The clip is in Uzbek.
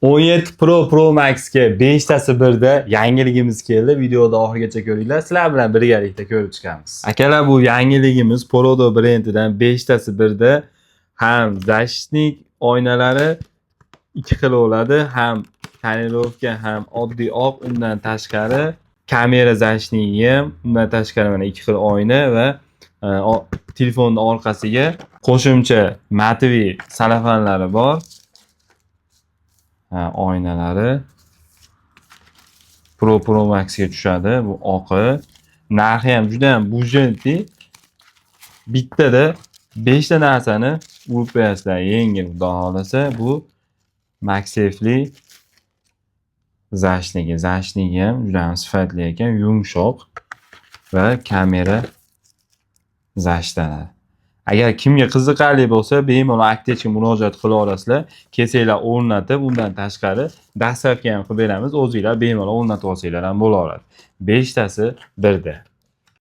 17 Pro Max'ga 5 tasi birda yangiligimiz keldi. Videoda oxirigacha ko'ringlar. Sizlar bilan birgalikda ko'rib chiqamiz. Akalar, bu yangiligimiz Prodo brendidan 5 tasi birda ham защитник oynalari 2 xil bo'ladi. Ham tonirovka ham oddiy oq, undan tashqari kamera защитнigi ham, undan tashqari mana 2 xil oyna va telefonning orqasiga qo'shimcha matviy salafanlari bor. Oynalari Pro Max'ga tushadi. Bu oqi. Narxi ham juda ham budjetli. Bittada 5 ta narsani urib qo'yasizlar. Yengil, xudo xolasa. Bu MagSafe'li защитнigi. Защитнigi ham juda ham sifatli ekan, yumshoq va kamera защитlanadi. Agar kimga qiziqarli bo'lsa, bemalol Actechga murojaat qila olasizlar. Kelsanglar o'rnatib, undan tashqari dastavka ham qilib beramiz. O'zingizlar bemalol o'rnatib olsanglar ham bo'laveradi. 5 tasi birda.